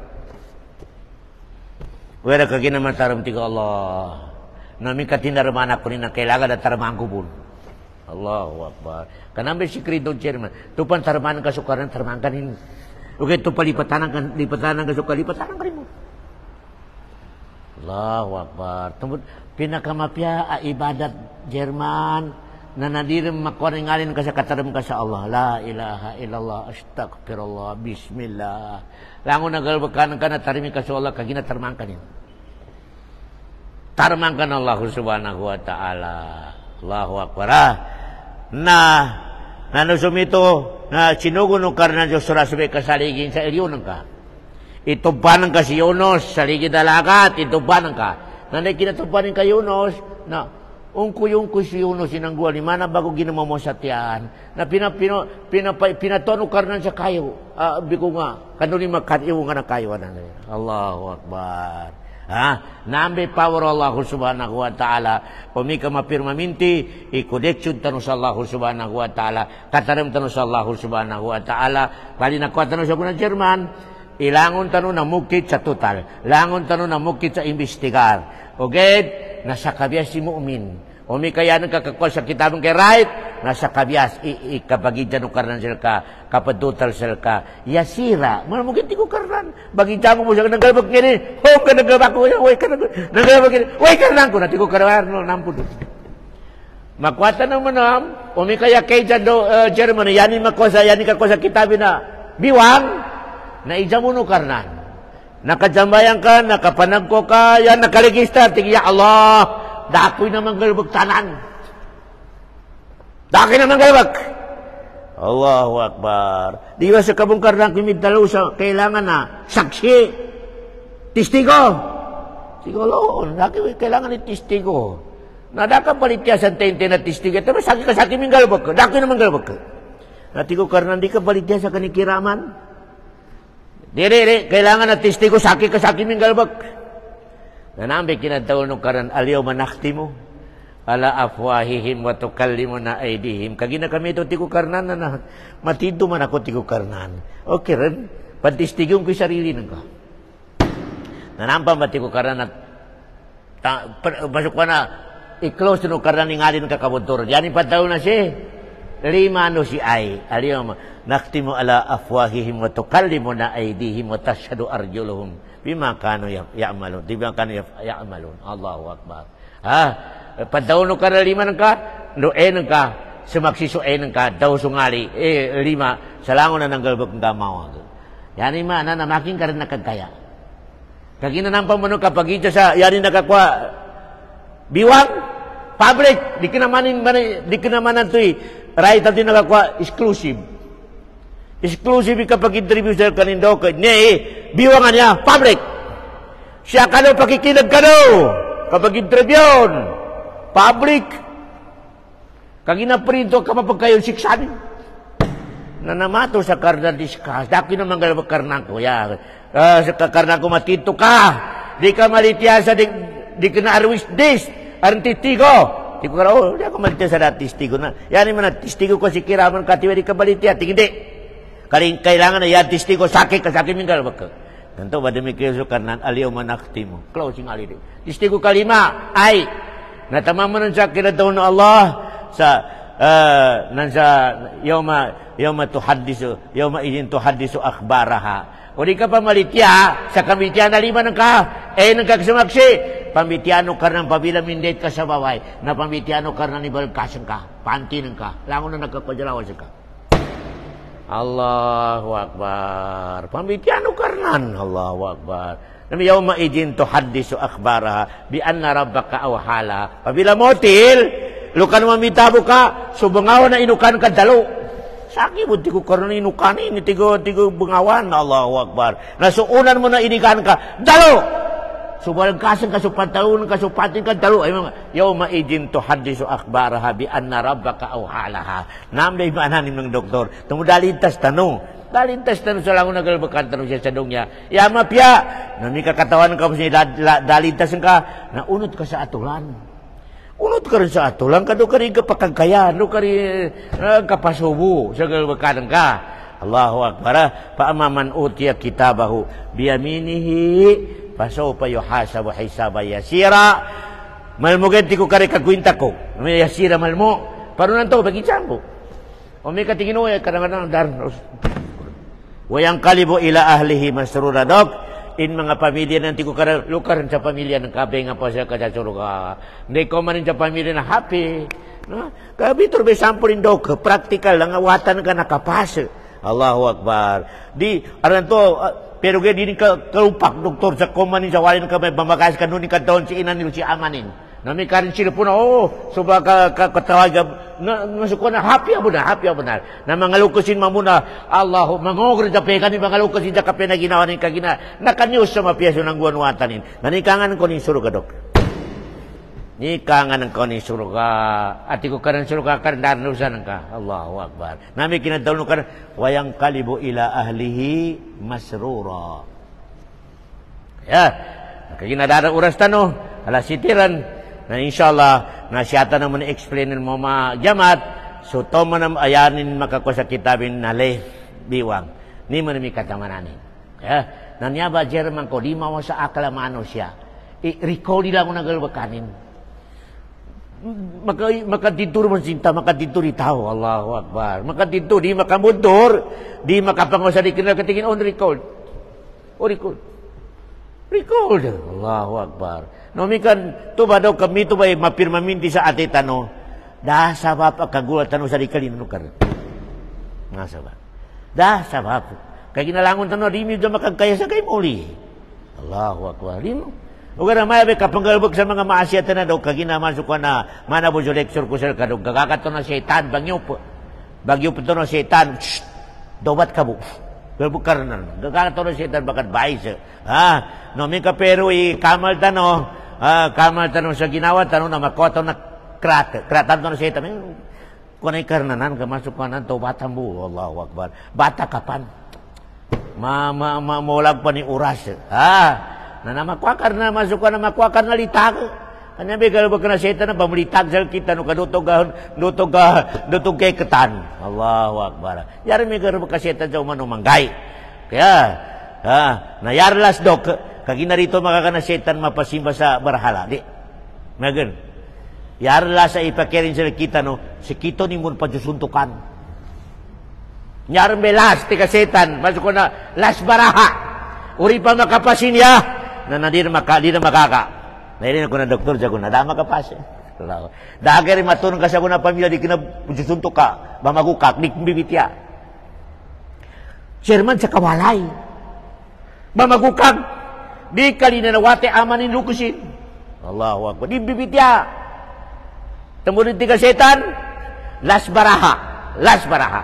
Wala ka ginamataram tiga Allah. Namin katinaraman ako rin na kailangan na taramang kubun. Allahu Akbar. Kanamay si Krido Chairman. Tupan taramanan ka sukaran, taramang kanin. Okay, ito palipatanan ka sukaran, lipatanan ka rin mo. Allahu Akbar. Pinakamapya ibadat Jerman na nadirim makwaringalin ka sa kataram ka sa Allah. La ilaha illallah astaghfirullah bismillah. Lango nagalbakan ka na tarimi ka sa Allah kagina tarmang ka nin. Tarmang ka na Allah subhanahu wa ta'ala. Allahu Akbar. Nanusumito na sinugunong ka na Diyos surasubay kasaligin sa ilyonan ka. Itubanan ka si Yunus sa ligid dalagat, itubanan ka. Nanay kinatubanin ka Yunus, na Ungkuy siyuno sinanggua ni mana bago ginamo mo satian. Na pinatono karnan sa kayo. Biko nga kanuni makatiw nga na kayo na. Allahu Akbar. Nambe power Allah subhanahu wa ta'ala. Pumika mapirmaminti i-connection tanu sa Allah subhanahu wa ta'ala. Katarim tanu sa Allah subhanahu wa ta'ala. Kali nakuha tanu sa kuna Jerman. Ilangon tanu na mukit sa total. Langon tanu na mukit sa investigar. Okay? Nasa kabias si mu'min. Umi kaya nagkakakwal sa kitabang kay right, nasa kabias, ikabagidyan ng karnan sila ka, kapadutal sila ka, yasira, mungkin di ko karnan, bagidyan mo siya, nagalabag kini, hong ka nagalabag ko, way ka nagalabag kini, way karnan ko, nati ko karnan, nampun. Makwata naman umi kaya kay dyan do, Germany, yanin kakwasa kitabin na, biwang, na ijamuno karnan. Nakajambayan ka, nakapanagko ka, yan, nakaregister, tingya Allah, dakoy naman galbag tanan. Dakoy naman galbag. Allahu Akbar. Di ba sa kabungkar ng kumidalo sa kailangan na saksi, testigo. Siguro, kailangan ni testigo. Nadaka palitya sa tente na testigo, tapi sakit ka sakit ming galbag ka, dakoy naman galbag ka. Natiko karnan di ka palitya sa kanikiraman. Diri, kailangan na testigo sakit ka sakit ming galbag. Nanambi kinataon ng karan aliyaw manaktimu ala afwahihim wa tukallimuna aydihim. Kagina kami ito tiku karnan na matido man ako tiku karnan. Okay rin, pantistigong ko sarili nang ka. Nanampa matiku karnan at pasok pa na i-close no karnan ng alin kakabuntor. Yan ipataw na siya. 5 si ay aliyaw naktimu ala afwahihim wa tukallimuna aydihim wa tashhadu arjuluhum bima kanu ya'malun. Bima kanu ya'malun. Allahu Akbar. Padaw no ka 5 nang ka, noen ka, sumaksisuen ka, daw sungali, 5, salangon na nang galbog ng gamawa. Yan na making ka rin nakagkaya. Kaginanampan mo no kapag ito sa, yan nakakwa, biwang, public, di kinamanan ito right at nakakwa, exclusive. Exclusive kapag interview sa kanindo ko. Biwangan niya, public. Siya ka daw, pakikinig ka daw. Kapag interview, public. Kaginaprinto ka mapagkayon siksanin. Nanamato sa karna discuss. Daki naman galabag karna ko. Sa karna ko matito ka. Di ka malitiasa, di ka na arwis dis. Arantitigo. Di ko kara, di ako malitiasa na testigo na. Yan naman na testigo ko si kiraman katiwa di ka malitia. Hindi. Kailangan na yan testigo sakit minggal baka. Ganto ba demi keso kanan aliyaw manaktimu. Closing alidi. Testigo kalima ay natamaman sa kinataon ng Allah sa nansa yawma tuhaddisu yawma idin tuhaddisu akhbaraha. O di ka pa malitya sa kamitya na 5 ng ka nang kagsumaksi pamitiano ka ng pabila mindet ka sa baway na pamitiano ka ng ibalkasan ka panti ng ka langon na nagkapadalawan sa ka. Allahu Akbar. Pambitiano karnan. Allahu Akbar. Nami yawma idin tuhaddisu akhbaraha bi anna rabbaka awhala. Pabila motil, lukan mamitabo ka, subangaw na inukan ka dalo. Saki mo tigo karnan inukan ini tigo bungawan. Allahu Akbar. Nasuunan mo na inikan ka dalo. Subalkasan ka supantawon ka supatin ka dalo ay mga yawma idin tuhaddisu akhbaraha bi anna rabbaka awhalaha. Namday maanin ng doktor. Tumudalintas tanong. Dalintas tanong sa langon nagalbakan tanong siya sa dungya. Yama pya. Nami kakatawan ka siya dalintas ka na unod ka sa atulan. Unod ka rin sa atulan kado ka rin kapakagkaya no ka rin kapasubo sa galbakan ka. Allahu Akbar. Paamaman utiya kitabahu biyaminihi pasawpa yuhasabu hisaba yasira. Malmo genti ko kare kagwinta ko. May yasira malmo. Paano nanto bagi chambo. O may katingin oy kadang-kadang darnos. Wayang kalibo ila ahlihi masrura dok. In mga pamilya nanti ko kare lukaran sa pamilya ng kabe nga pa sa kasasurga. Hindi ko man sa pamilya na happy. No? Kabi turbe sampulin dok. Practical lang awatan ka nakapas. Allahu Akbar. Di aran to pero gaya din kalupak doktor sa kumanin sa walin ka may bamagas ka nun ikataon si inan nilo si amanin. Nami karin sila po na suba katawag masuk ko na happy abo na. Na mga lukusin mamuna Allahu mangogre sa peka ni mga lukusin sa kape na ginawa ni kagina nakanyos sa mapiyaso ng guwanwatanin. Nanikangan ko ni surga dok. Nika nga ng ni surga. Ati ko ka ng surga ka rin nusan ka. Allahu Akbar. Nami kinadawno ka wayang kalibo ila ahlihi masrura. Ya. Kaginadara oras tano. Alas sitiran. Na inshallah na siyata naman explainin mo jamat. So to man ayanin makako sa kitabin naleh biwang. Ni man mi katamananin. Ya. Nanyaba Jerman ko di mawa sa akala manusia. I-recall nila ko nagalbakanin. Makatitur man sinta, makatitur itaw. Allahu Akbar. Makatitur, di makamundur, di makapangusari kinal katingin on record. O record. Record. Allahu Akbar. No, mikan, to ba daw kami, to ba mapirmaminti sa atitano, dah sabab kagulat tanong sa rikalin nukar. Nga sabab. Dah sabab. Kaya ginalangon tanong, di mo dyan makagkaya sa kay muli. Allahu Akbar. Di mo. O ka na may kapanggalbog sa mga maasyatan na daw, kaginamasok ko na manabo sa lecture ko sa kadog, gagakato na setan, bagyo po to na setan, dobat ka po, galbog ka na, gagakato na setan, bakat bais, no, may kapero, kamal tanong sa ginawa, tanong na makoto na kratan to na setan, kung ay karnanan, kamasok ko na, dobatan mo, Allahu Akbar, bata kapan, maulag pa ni oras, na makwakar na masuk na makwakar na litag. Kanya begal ba kana setan na pamulitag sal kita no kadutog kay ketan. Allahu Akbar. Yar mi gar ba setan sa umano manggay. Kaya nayarlas dok kagi narito makakana setan mapasimba sa barhala di. Magan. Yarlas sa ipakirin sal kita no sikito ni mun pajusuntukan. Nyar belas ti ka setan masuk na las baraha. Uri pa makapasin ya. Na di na makaka. Nairin ako na doktor siya ko na, da makapasya. Dagay rin matunong kasi ako na pamilya, di kinapusuntok ka, mamagukak, di kumbibitya. Chairman sa kawalay. Mamagukak, di kalinanawate amanin lukusin. Allahu Akbar, di bibitya. Tamunin tiga setan, las baraha.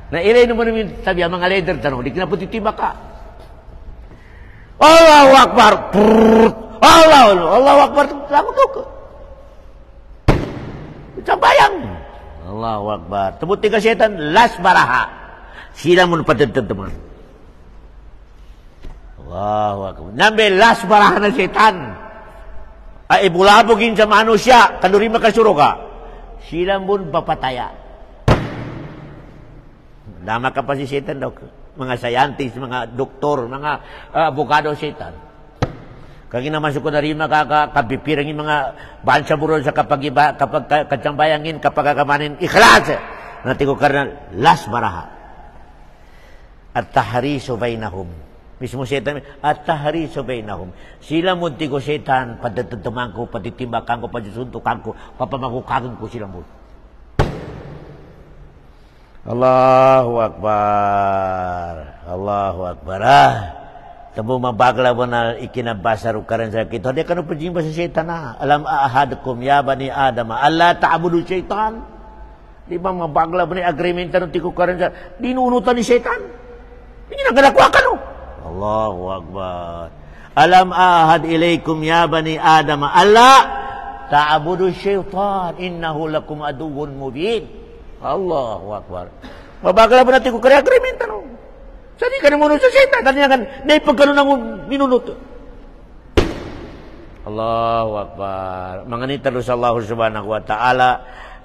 Na ilay naman sabi ang mga leader, tanong, di kinaputitiba ka. Allahu Akbar. Allahu Akbar. Lagu tuh. Sambayang. Allahu Akbar. Tebut tiga setan las baraha. Sila mun patentet teman. Allahu Akbar. Nambe las baraha na setan. Ay bulabogin sa manusia kanuri makasuruga. Sila mun papataya. Nama ka pa si setan daw. Mga scientist, mga doktor, mga abogado setan. Kagi na masuk ko na rin makakabipirangin mga bansa buron sa kapag kacambayangin, kapag kamanin, ikhlas. Nanti ko karena las baraha. At-tahrisu bainahum. Mismo setan, at-tahrisu bainahum. Sila munti ko setan, padatantaman ko, patitimbakan ko, padasuntukan ko, papamagukagan ko sila mo. Allahu Akbar. Allahu Akbar. Tabo mabagla mo na ikinabasa ro karan sa kito. Di ka no pajimba sa setan na. Alam ahadakum ya bani Adam. Allah ta'budu syaitan. Di ba mabagla mo ni agreement no tiko karan sa dinunutan ni setan. Hindi nagalakwa ka no. Allahu Akbar. Alam ahad ilaykum ya bani Adam. Allah ta'budu syaitan. Innahu lakum aduwwun mubin. Allahu Akbar. Mabagala pa natin kung kaya agreement, ano? Saan ka namunod sa setan? Tanya kan, naipagkaroon ng minunod. Allahu Akbar. Mga nitalo sa Allah subhanahu wa ta'ala,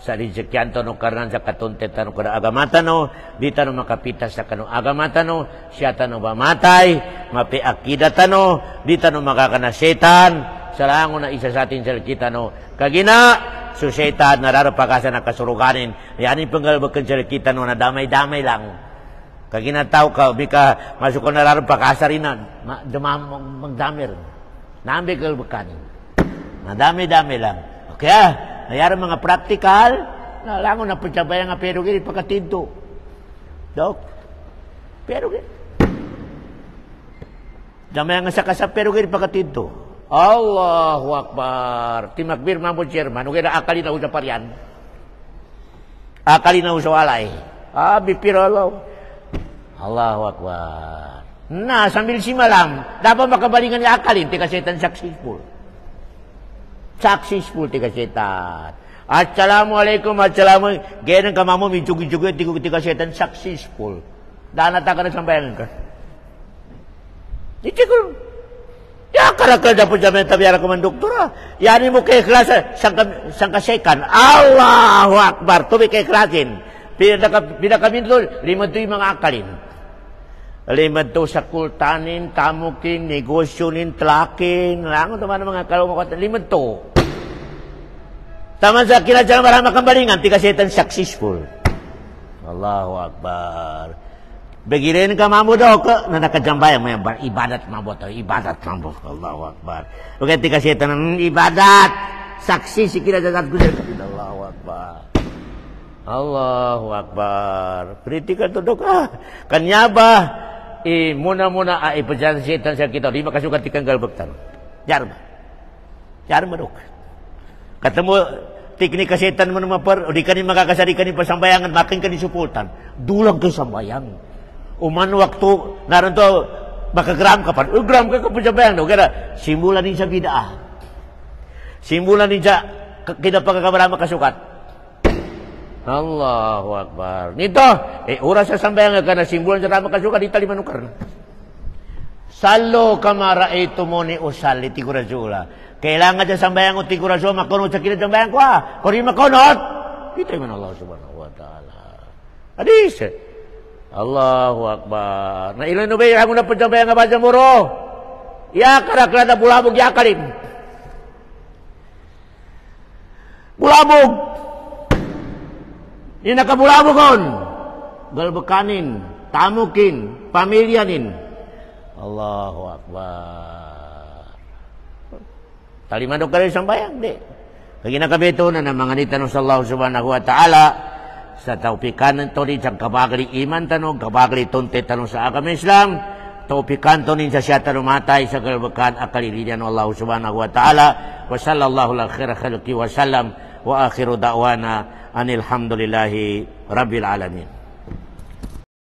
sa rizikyanto no karnan sa katuntetan no kada agamata no, di tano makapitas sa kano agamata no, siya tano mamatay, mapi akidata no, di tano makakana setan, salangon na isa sa atin sa kita no, kagina, so setan nararapakasan na kasuruganin. Yan yung panggalbakan sa kita no, na damay-damay lang. Kaginataw ka, bika masuk ko nararapakasa rin na, magdamir. Nambi kalbakanin. Na dami-dami lang. Okay, nayara mga practical, na langon na pagsabayan nga pero gini pagkatinto. Dok, pero gini. Damay nga sa kasap pero gini pagkatinto. Allahu Akbar. Timakbir mambo chairman. Huwag na akali na sa parian. Akali na sa walay. Bipiro Allah. Allahu Akbar. Na, sambil simalam. Dapat makabalingan ni akalin. Tika setan successful. Successful ti kasetan. Assalamualaikum, assalamualaikum. Ganyan ka mamo, mijug-ijug yung ti kasetan, successful. Daan na ka na sambayan ka. Hindi ko. Ya, karakal dapat jamin tabiara ko man doktora. Yani mo kay klasa, sang kasekan. Allahu Akbar. Tubi kay klasin. Pinakaminto, limad to yung mga akalin. Limad to sa kultanin, tamukin, negosyonin, tlakin. Langon naman mga kalumukatan. Limad to. Tama sa kinadyan marama kambalingan, ti kasetan successful. Allahu Akbar. Begirin ka mamo daw ka na nakajambayan mo yan. Ibadat mamo to. Ibadat mamo. Allahu Akbar. Okay, ti kasetan ng ibadat. Saksi si kinadyan ko siya. Allahu Akbar. Allahu Akbar. Pretty ka to dok ah. Kanya ba, muna-muna ipadyan setan siya kita. Di makasukat ti kang galbagtan. Jarma. Jarma dok. Katamo, tiknik kasetan mo naman par, o di ka ni makakasari ka ni pasambayangan, makin ka ni supultan. Dulang ka sambayang. Uman waktu, naroon to, makagram ka pa. Gram ka pasambayang. Kaya, simulan din sa bidaa. Simulan din sa kinapagkakamara makasukat. Allahu Akbar. Nito, oras sa sambayangan ka na simulan sa rama kasukat, di tali manukar na. Salo kamara ito mo ni usal, iti kurazula. Kailangan dyan sambayang o tiguraso, makunod sa kinadsambayang ko ha. Kung rin makunod, ito man Allah subhanahu wa ta'ala. Hadis. Allahu Akbar. Na ilan nubay, ako na po sambayang nga ba sa muro? Iyakara na bulabog yakalin. Bulabog. Yung nakabulabogon. Galbakanin, tamukin, pamilyanin. Allahu Akbar. Talimado ka rin sambayang, di. Kaya nakabito na ng mga nitanong sa Allah subhanahu wa ta'ala sa taupikan ng tonin sa kabagli iman tanong, kabagli tunte tanong sa agama Islam, taupikan tonin sa siya tanumatay sa kalbakan akalilian ng Allah subhanahu wa ta'ala wa sallallahu ala khira khalqi wa sallam wa akhiru da'wana anilhamdulillahi rabbil alamin.